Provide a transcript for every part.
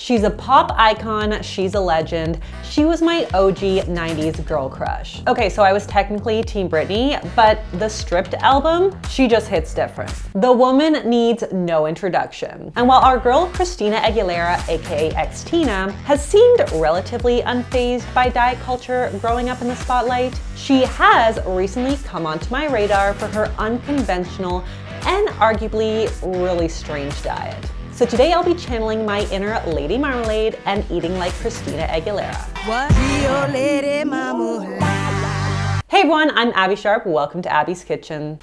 She's a pop icon, she's a legend. She was my OG 90s girl crush. Okay, so I was technically Team Britney, but the Stripped album, she just hits different. The woman needs no introduction. And while our girl Christina Aguilera, aka Xtina, has seemed relatively unfazed by diet culture growing up in the spotlight, she has recently come onto my radar for her unconventional and arguably really strange diet. So today I'll be channeling my inner Lady Marmalade and eating like Christina Aguilera. What? Hey everyone, I'm Abbey Sharp. Welcome to Abby's Kitchen.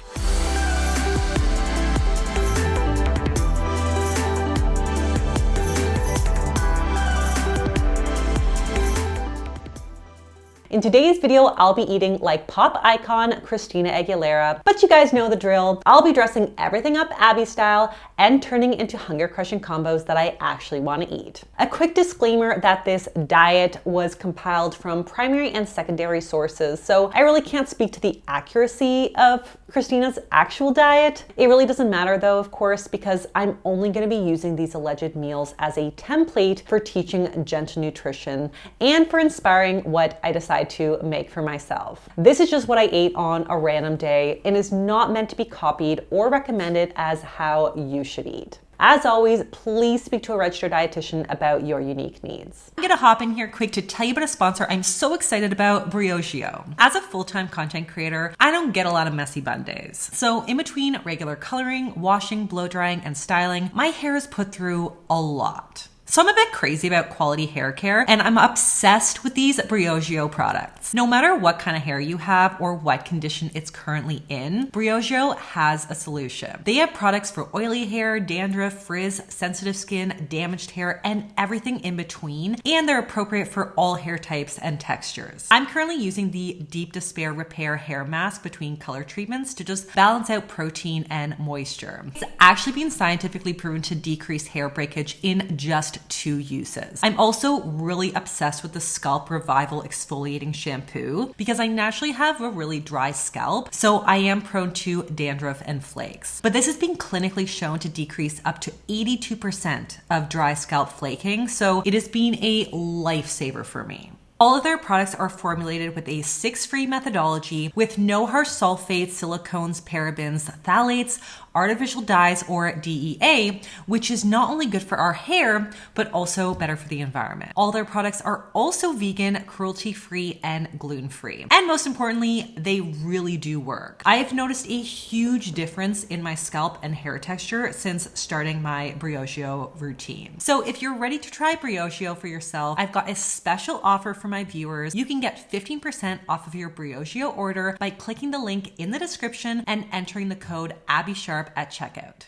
In today's video, I'll be eating like pop icon Christina Aguilera, but you guys know the drill. I'll be dressing everything up Abby style and turning into hunger-crushing combos that I actually want to eat. A quick disclaimer that this diet was compiled from primary and secondary sources, so I really can't speak to the accuracy of Christina's actual diet. It really doesn't matter though, of course, because I'm only going to be using these alleged meals as a template for teaching gentle nutrition and for inspiring what I decide to make for myself. This is just what I ate on a random day and is not meant to be copied or recommended as how you should eat. As always, please speak to a registered dietitian about your unique needs. I'm gonna hop in here quick to tell you about a sponsor I'm so excited about, Briochio. As a full-time content creator, I don't get a lot of messy bun days. So in between regular coloring, washing, blow drying, and styling, my hair is put through a lot. So I'm a bit crazy about quality hair care, and I'm obsessed with these Briochio products. No matter what kind of hair you have or what condition it's currently in, Briochio has a solution. They have products for oily hair, dandruff, frizz, sensitive skin, damaged hair, and everything in between, and they're appropriate for all hair types and textures. I'm currently using the Deep Despair Repair Hair Mask between color treatments to just balance out protein and moisture. It's actually been scientifically proven to decrease hair breakage in just 2 uses. I'm also really obsessed with the Scalp Revival Exfoliating Shampoo because I naturally have a really dry scalp, so I am prone to dandruff and flakes. But this has been clinically shown to decrease up to 82% of dry scalp flaking, so it has been a lifesaver for me. All of their products are formulated with a 6-free methodology with no harsh sulfates, silicones, parabens, phthalates, artificial dyes, or DEA, which is not only good for our hair, but also better for the environment. All their products are also vegan, cruelty-free, and gluten-free. And most importantly, they really do work. I have noticed a huge difference in my scalp and hair texture since starting my Briochio routine. So if you're ready to try Briochio for yourself, I've got a special offer for my viewers. You can get 15% off of your Briochio order by clicking the link in the description and entering the code Abbey Sharp at checkout.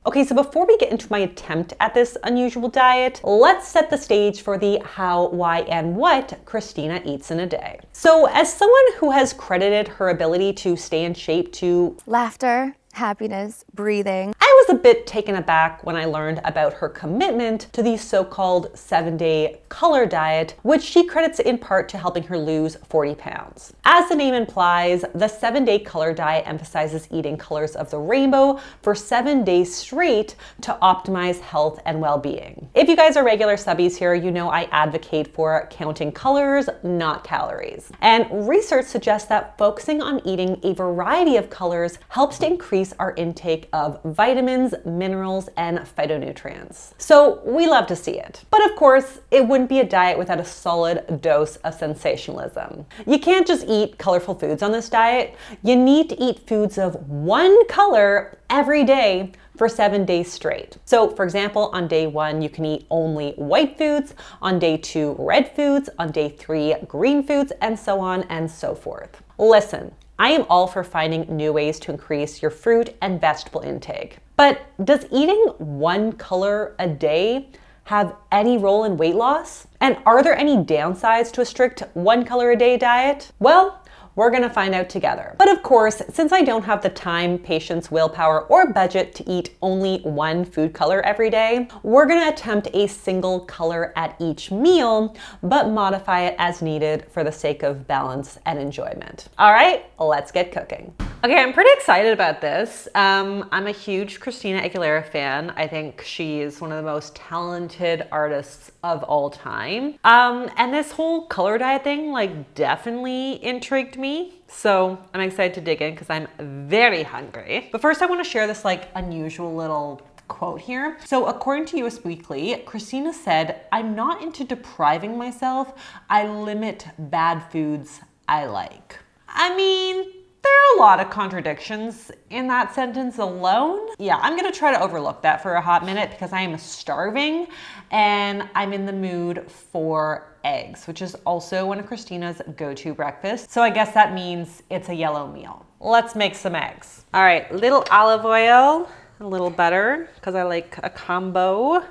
Okay, so before we get into my attempt at this unusual diet, let's set the stage for the how, why, and what Christina eats in a day. So as someone who has credited her ability to stay in shape to laughter, happiness, breathing, I was a bit taken aback when I learned about her commitment to the so-called 7-day color diet, which she credits in part to helping her lose 40 pounds. As the name implies, the 7-day color diet emphasizes eating colors of the rainbow for 7 days straight to optimize health and well-being. If you guys are regular subbies here, you know I advocate for counting colors, not calories. And research suggests that focusing on eating a variety of colors helps to increase our intake of vitamins, minerals, and phytonutrients. So we love to see it. But of course, it wouldn't be a diet without a solid dose of sensationalism. You can't just eat colorful foods on this diet. You need to eat foods of one color every day for 7 days straight. So for example, on day 1, you can eat only white foods, on day 2, red foods, on day 3, green foods, and so on and so forth. Listen, I am all for finding new ways to increase your fruit and vegetable intake. But does eating one color a day have any role in weight loss? And are there any downsides to a strict one color a day diet? Well, we're gonna find out together. But of course, since I don't have the time, patience, willpower, or budget to eat only one food color every day, we're gonna attempt a single color at each meal, but modify it as needed for the sake of balance and enjoyment. All right, let's get cooking. Okay, I'm pretty excited about this. I'm a huge Christina Aguilera fan. I think she is one of the most talented artists of all time. And this whole color diet thing like definitely intrigued me. So I'm excited to dig in because I'm very hungry. But first I want to share this like unusual little quote here. So according to US Weekly, Christina said, "I'm not into depriving myself. I limit bad foods I like." I mean, there are a lot of contradictions in that sentence alone. Yeah, I'm gonna try to overlook that for a hot minute because I am starving and I'm in the mood for eggs, which is also one of Christina's go-to breakfasts. So I guess that means it's a yellow meal. Let's make some eggs. All right, little olive oil, a little butter, because I like a combo.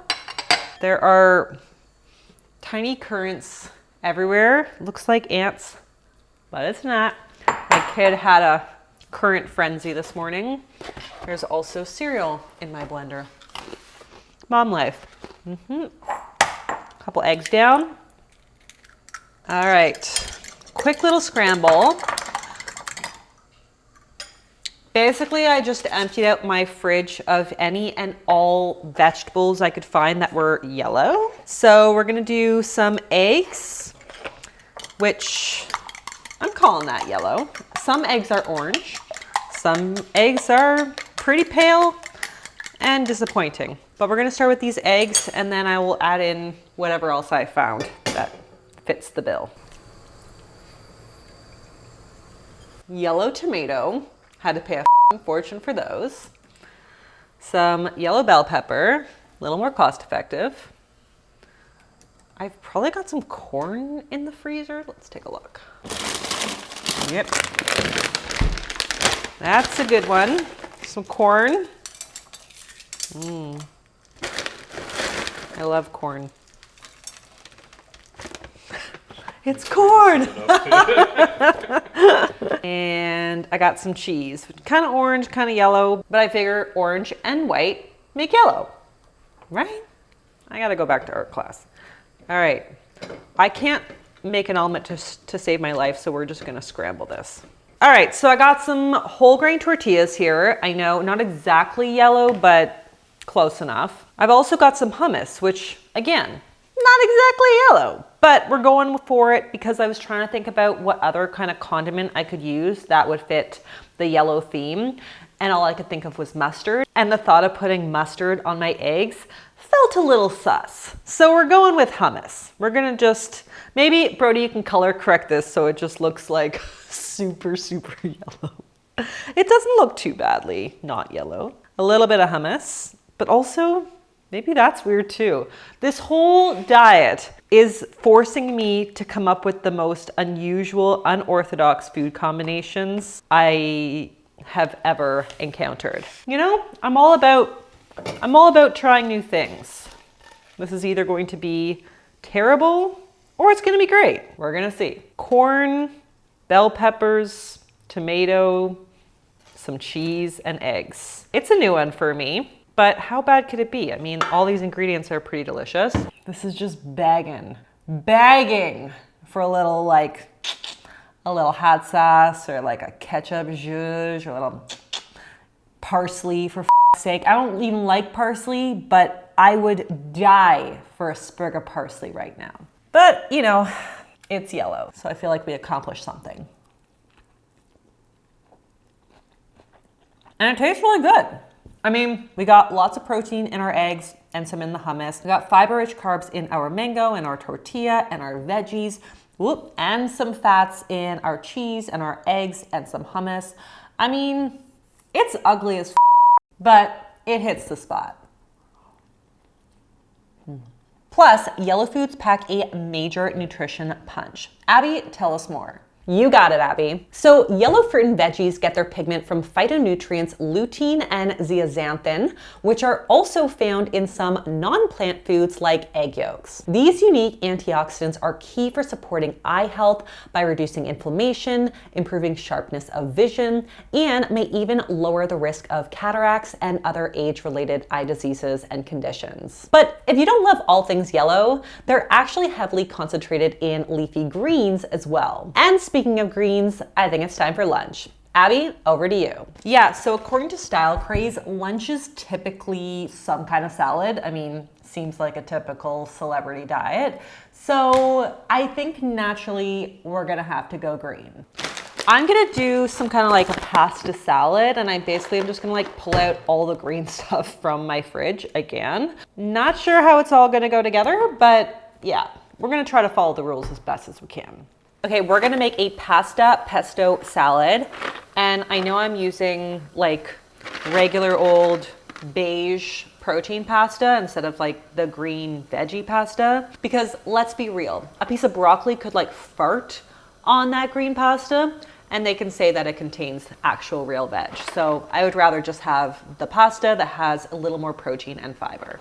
There are tiny currants everywhere. Looks like ants, but it's not. My kid had a currant frenzy this morning. There's also cereal in my blender. Mom life. Couple eggs down. All right, quick little scramble. Basically, I just emptied out my fridge of any and all vegetables I could find that were yellow. So we're gonna do some eggs, which I'm calling that yellow. Some eggs are orange. Some eggs are pretty pale and disappointing. But we're gonna start with these eggs and then I will add in whatever else I found that fits the bill. Yellow tomato, had to pay a fortune for those. Some yellow bell pepper, a little more cost effective. I've probably got some corn in the freezer. Let's take a look. Yep. That's a good one. Some corn. I love corn. It's corn! And I got some cheese. Kind of orange, kind of yellow, but I figure orange and white make yellow, right? I gotta go back to art class. All right, I can't make an omelet to save my life, so we're just gonna scramble this. All right, so I got some whole grain tortillas here. I know, not exactly yellow, but close enough. I've also got some hummus, which again, not exactly yellow, but we're going for it because I was trying to think about what other kind of condiment I could use that would fit the yellow theme. And all I could think of was mustard. And the thought of putting mustard on my eggs felt a little sus. So we're going with hummus. We're gonna just, maybe Brody, you can color correct this so it just looks like super, super yellow. It doesn't look too badly not yellow. A little bit of hummus, but also maybe that's weird too. This whole diet is forcing me to come up with the most unusual, unorthodox food combinations I have ever encountered. You know, I'm all about trying new things. This is either going to be terrible or it's gonna be great. We're gonna see. Corn, bell peppers, tomato, some cheese, and eggs. It's a new one for me. But how bad could it be? I mean, all these ingredients are pretty delicious. This is just begging for a little hot sauce or like a ketchup zhuzh or a little parsley for sake. I don't even like parsley, but I would die for a sprig of parsley right now. But you know, it's yellow, so I feel like we accomplished something. And it tastes really good. I mean, we got lots of protein in our eggs and some in the hummus. We got fiber-rich carbs in our mango and our tortilla and our veggies, and some fats in our cheese and our eggs and some hummus. I mean, it's ugly as but it hits the spot. Plus, yellow foods pack a major nutrition punch. Abby, tell us more. You got it, Abby. So yellow fruit and veggies get their pigment from phytonutrients lutein and zeaxanthin, which are also found in some non-plant foods like egg yolks. These unique antioxidants are key for supporting eye health by reducing inflammation, improving sharpness of vision, and may even lower the risk of cataracts and other age-related eye diseases and conditions. But if you don't love all things yellow, they're actually heavily concentrated in leafy greens as well. And speaking of greens, I think it's time for lunch. Abby, over to you. Yeah, so according to Style Craze, lunch is typically some kind of salad. I mean, seems like a typical celebrity diet. So I think naturally we're gonna have to go green. I'm gonna do some kind of like a pasta salad, and I'm just gonna like pull out all the green stuff from my fridge again. Not sure how it's all gonna go together, but yeah, we're gonna try to follow the rules as best as we can. Okay, we're gonna make a pasta pesto salad, and I know I'm using like regular old beige protein pasta instead of like the green veggie pasta, because let's be real, a piece of broccoli could like fart on that green pasta and they can say that it contains actual real veg. So I would rather just have the pasta that has a little more protein and fiber.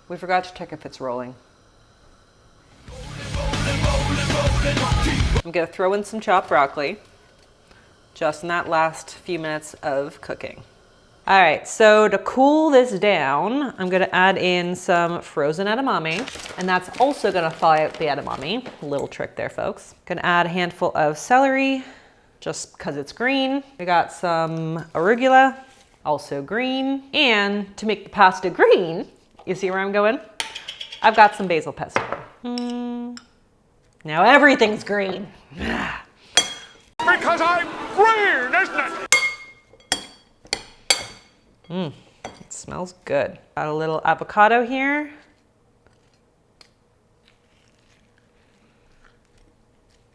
We forgot to check if it's rolling. I'm gonna throw in some chopped broccoli just in that last few minutes of cooking. All right, so to cool this down, I'm gonna add in some frozen edamame, and that's also gonna thaw out the edamame. Little trick there, folks. Gonna add a handful of celery, just because it's green. We got some arugula, also green. And to make the pasta green, you see where I'm going? I've got some basil pesto. Now everything's green. Because I'm green, isn't it? It smells good. Got a little avocado here.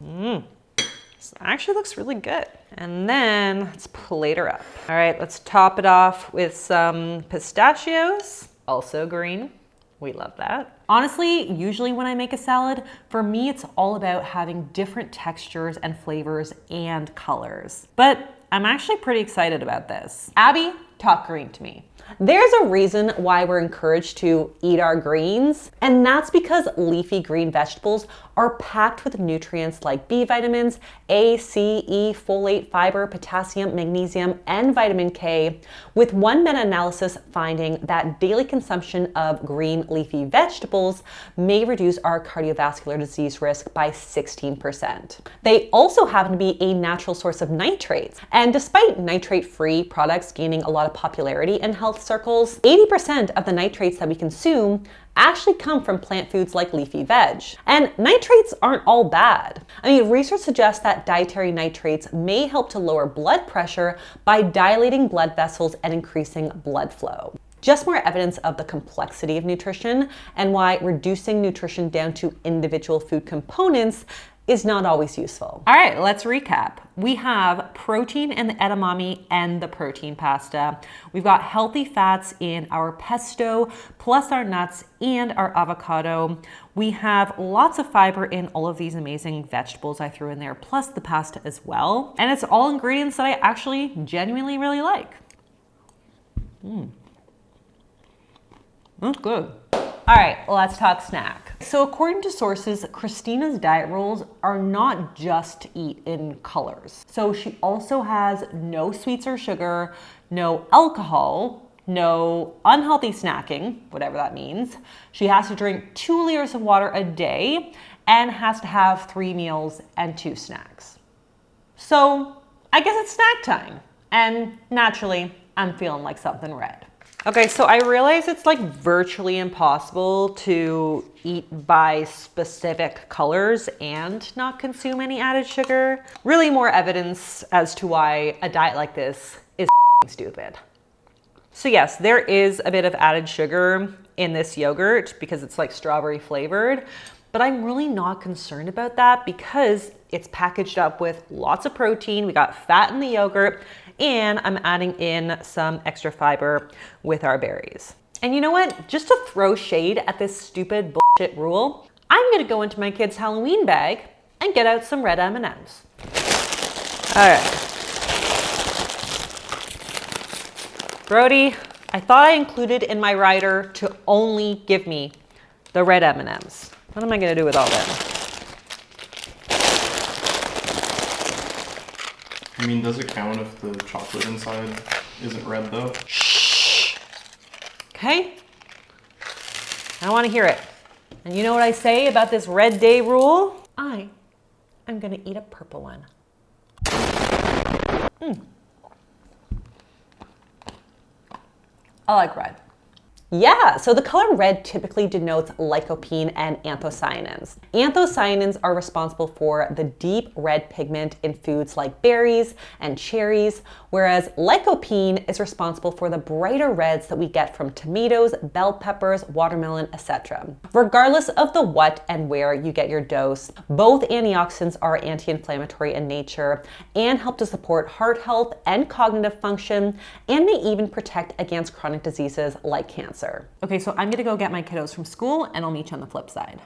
This actually looks really good. And then let's plate her up. All right, let's top it off with some pistachios, also green. We love that. Honestly, usually when I make a salad, for me, it's all about having different textures and flavors and colors. But I'm actually pretty excited about this. Abby, talk green to me. There's a reason why we're encouraged to eat our greens, and that's because leafy green vegetables are packed with nutrients like B vitamins, A, C, E, folate, fiber, potassium, magnesium, and vitamin K, with one meta-analysis finding that daily consumption of green leafy vegetables may reduce our cardiovascular disease risk by 16%. They also happen to be a natural source of nitrates, and despite nitrate-free products gaining a lot of popularity in health circles, 80% of the nitrates that we consume actually come from plant foods like leafy veg. And nitrates aren't all bad. I mean, research suggests that dietary nitrates may help to lower blood pressure by dilating blood vessels and increasing blood flow. Just more evidence of the complexity of nutrition and why reducing nutrition down to individual food components is not always useful. All right, let's recap. We have protein in the edamame and the protein pasta. We've got healthy fats in our pesto, plus our nuts and our avocado. We have lots of fiber in all of these amazing vegetables I threw in there, plus the pasta as well. And it's all ingredients that I actually genuinely really like. That's good. All right, let's talk snack. So according to sources, Christina's diet rules are not just to eat in colors. So she also has no sweets or sugar, no alcohol, no unhealthy snacking, whatever that means. She has to drink 2 liters of water a day and has to have 3 meals and 2 snacks. So I guess it's snack time. And naturally, I'm feeling like something red. Okay, so I realize it's like virtually impossible to eat by specific colors and not consume any added sugar. Really more evidence as to why a diet like this is stupid. So yes, there is a bit of added sugar in this yogurt because it's like strawberry flavored, but I'm really not concerned about that because it's packaged up with lots of protein. We got fat in the yogurt, and I'm adding in some extra fiber with our berries. And you know what? Just to throw shade at this stupid bullshit rule, I'm gonna go into my kid's Halloween bag and get out some red M&Ms. All right. Brody, I thought I included in my rider to only give me the red M&Ms. What am I gonna do with all that? I mean, does it count if the chocolate inside isn't red though? Shh. Okay? I don't want to hear it. And you know what I say about this red day rule? I am gonna eat a purple one. I like red. Yeah, so the color red typically denotes lycopene and anthocyanins. Anthocyanins are responsible for the deep red pigment in foods like berries and cherries, whereas lycopene is responsible for the brighter reds that we get from tomatoes, bell peppers, watermelon, etc. Regardless of the what and where you get your dose, both antioxidants are anti-inflammatory in nature and help to support heart health and cognitive function, and may even protect against chronic diseases like cancer. Okay, so I'm gonna go get my kiddos from school and I'll meet you on the flip side.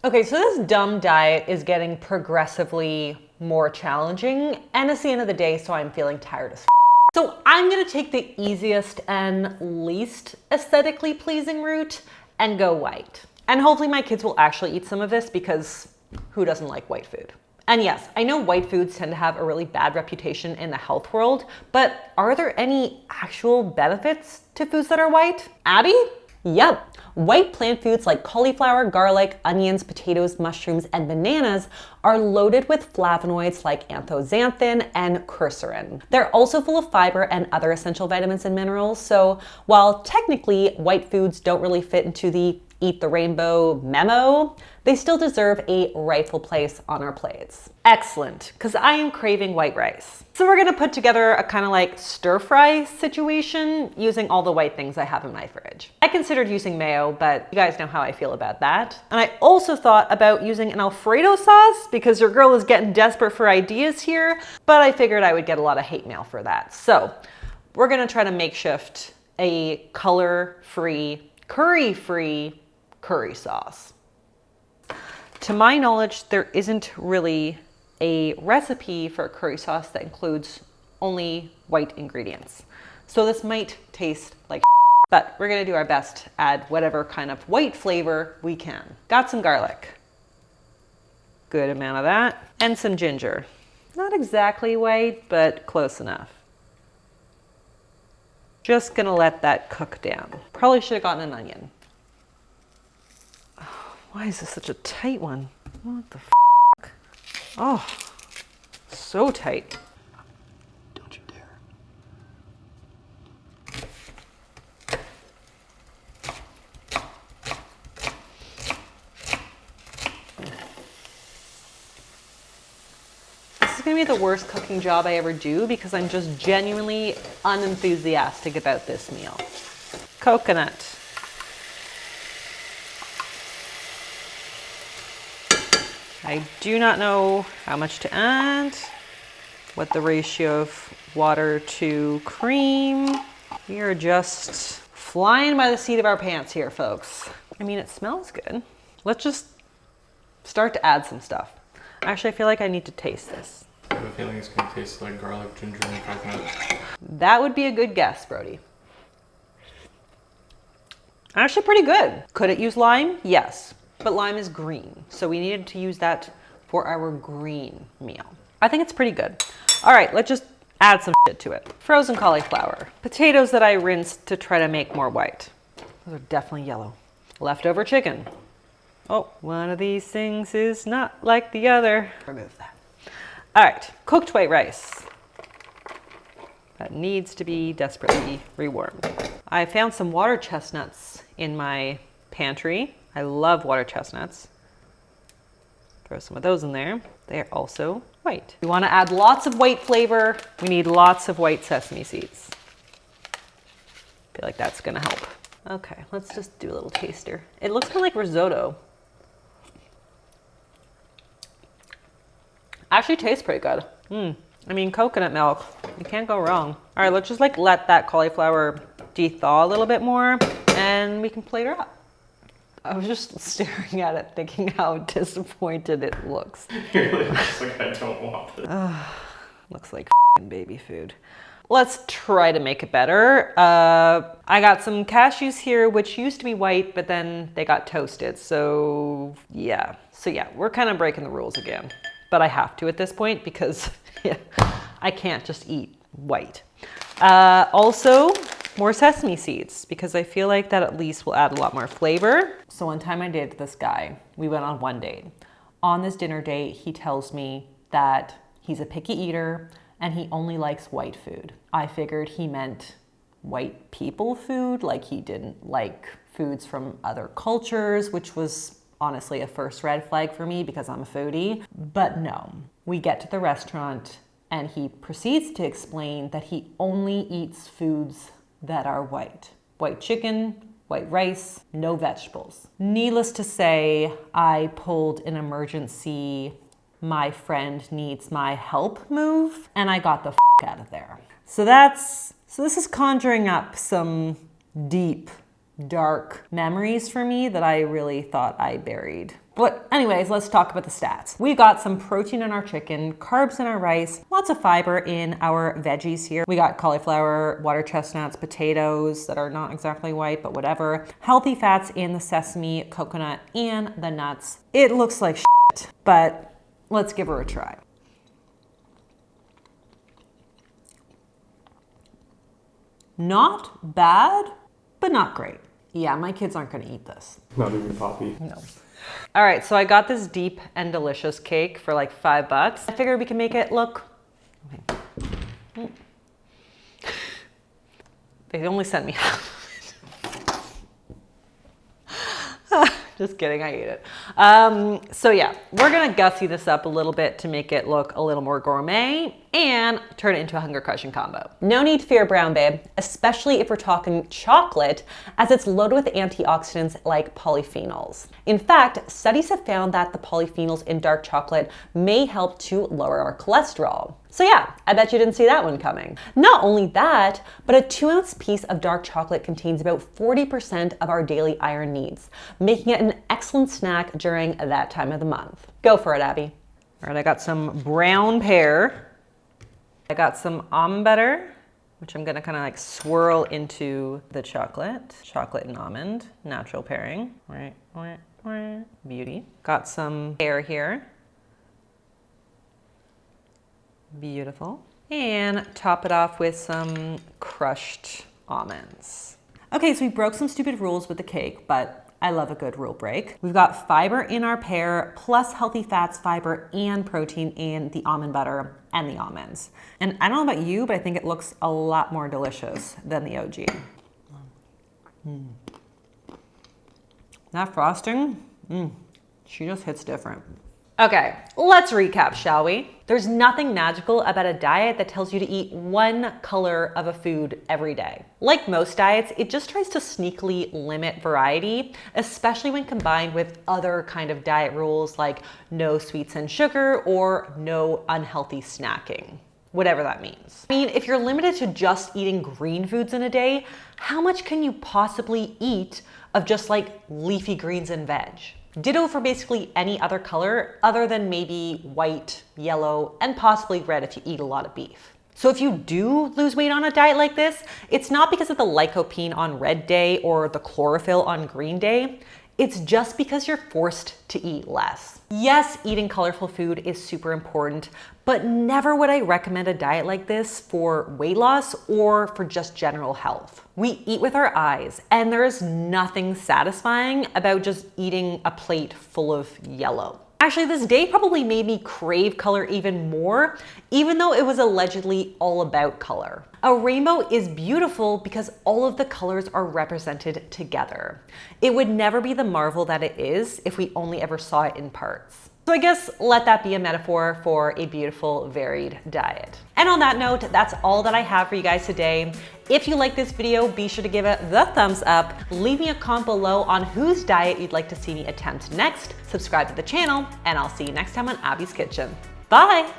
Okay, so this dumb diet is getting progressively more challenging, and it's the end of the day, so I'm feeling tired as f. So I'm gonna take the easiest and least aesthetically pleasing route and go white. And hopefully my kids will actually eat some of this, because who doesn't like white food? And yes, I know white foods tend to have a really bad reputation in the health world, but are there any actual benefits to foods that are white? Abby? Yep. White plant foods like cauliflower, garlic, onions, potatoes, mushrooms, and bananas are loaded with flavonoids like anthocyanin and quercetin. They're also full of fiber and other essential vitamins and minerals, so while technically white foods don't really fit into the eat the rainbow memo, they still deserve a rightful place on our plates. Excellent, because I am craving white rice. So we're gonna put together a kind of like stir fry situation using all the white things I have in my fridge. I considered using mayo, but you guys know how I feel about that. And I also thought about using an Alfredo sauce, because your girl is getting desperate for ideas here, but I figured I would get a lot of hate mail for that. So we're gonna try to makeshift a color-free, curry-free curry sauce. To my knowledge, there isn't really a recipe for a curry sauce that includes only white ingredients. So this might taste like but we're gonna do our best to add whatever kind of white flavor we can. Got some garlic. Good amount of that. And some ginger. Not exactly white, but close enough. Just gonna let that cook down. Probably should have gotten an onion. Why is this such a tight one? What the f***? Oh, so tight. Don't you dare. This is gonna be the worst cooking job I ever do, because I'm just genuinely unenthusiastic about this meal. Coconut. I do not know how much to add, what the ratio of water to cream. We are just flying by the seat of our pants here, folks. I mean, it smells good. Let's just start to add some stuff. Actually, I feel like I need to taste this. I have a feeling it's going to taste like garlic, ginger, and coconut. That would be a good guess, Brody. Actually pretty good. Could it use lime? Yes. But lime is green, so we needed to use that for our green meal. I think it's pretty good. All right, let's just add some shit to it. Frozen cauliflower. Potatoes that I rinsed to try to make more white. Those are definitely yellow. Leftover chicken. Oh, one of these things is not like the other. Remove that. All right, cooked white rice. That needs to be desperately rewarmed. I found some water chestnuts in my pantry. I love water chestnuts. Throw some of those in there. They're also white. We want to add lots of white flavor. We need lots of white sesame seeds. I feel like that's gonna help. Okay, let's just do a little taster. It looks kind of like risotto. Actually tastes pretty good. I mean, coconut milk, you can't go wrong. All right, let's just like let that cauliflower de-thaw a little bit more and we can plate her up. I was just staring at it thinking how disappointed it looks. You're just like, I don't want this. Looks like f***ing baby food. Let's try to make it better. I got some cashews here, which used to be white, but then they got toasted. So yeah, we're kind of breaking the rules again. But I have to at this point because yeah, I can't just eat white. Also, more sesame seeds, because I feel like that at least will add a lot more flavor. So one time I dated this guy. We went on one date. On this dinner date, he tells me that he's a picky eater and he only likes white food. I figured he meant white people food, like he didn't like foods from other cultures, which was honestly a first red flag for me because I'm a foodie. But no, we get to the restaurant and he proceeds to explain that he only eats foods that are white. White chicken, white rice, no vegetables. Needless to say, I pulled an emergency my friend needs my help move, and I got the out of there. So this is conjuring up some deep, dark memories for me that I really thought I buried. But anyways, let's talk about the stats. We got some protein in our chicken, carbs in our rice, lots of fiber in our veggies here. We got cauliflower, water chestnuts, potatoes that are not exactly white, but whatever. Healthy fats in the sesame, coconut, and the nuts. It looks like shit, but let's give her a try. Not bad, but not great. Yeah, my kids aren't gonna eat this. Not even Poppy. No. All right, so I got this deep and delicious cake for like $5. I figured we can make it look, okay. They only sent me half of it. Just kidding, I ate it. So yeah, we're gonna gussy this up a little bit to make it look a little more gourmet and turn it into a hunger crushing combo. No need to fear, brown babe, especially if we're talking chocolate, as it's loaded with antioxidants like polyphenols. In fact, studies have found that the polyphenols in dark chocolate may help to lower our cholesterol. So yeah, I bet you didn't see that one coming. Not only that, but a 2-ounce piece of dark chocolate contains about 40% of our daily iron needs, making it an excellent snack during that time of the month. Go for it, Abby. All right, I got some brown pear. I got some almond butter, which I'm gonna kind of like swirl into the chocolate. Chocolate and almond, natural pairing. Beauty. Got some pear here. Beautiful. And top it off with some crushed almonds. Okay, so we broke some stupid rules with the cake, but I love a good rule break. We've got fiber in our pear, plus healthy fats, fiber, and protein in the almond butter and the almonds. And I don't know about you, but I think it looks a lot more delicious than the OG. That frosting, she just hits different. Okay, let's recap, shall we? There's nothing magical about a diet that tells you to eat one color of a food every day. Like most diets, it just tries to sneakily limit variety, especially when combined with other kind of diet rules like no sweets and sugar or no unhealthy snacking, whatever that means. I mean, if you're limited to just eating green foods in a day, how much can you possibly eat of just like leafy greens and veg? Ditto for basically any other color other than maybe white, yellow, and possibly red if you eat a lot of beef. So if you do lose weight on a diet like this, it's not because of the lycopene on red day or the chlorophyll on green day. It's just because you're forced to eat less. Yes, eating colorful food is super important, but never would I recommend a diet like this for weight loss or for just general health. We eat with our eyes, and there is nothing satisfying about just eating a plate full of yellow. Actually, this day probably made me crave color even more, even though it was allegedly all about color. A rainbow is beautiful because all of the colors are represented together. It would never be the marvel that it is if we only ever saw it in parts. So I guess let that be a metaphor for a beautiful, varied diet. And on that note, that's all that I have for you guys today. If you like this video, be sure to give it the thumbs up. Leave me a comment below on whose diet you'd like to see me attempt next. Subscribe to the channel, and I'll see you next time on Abby's Kitchen. Bye!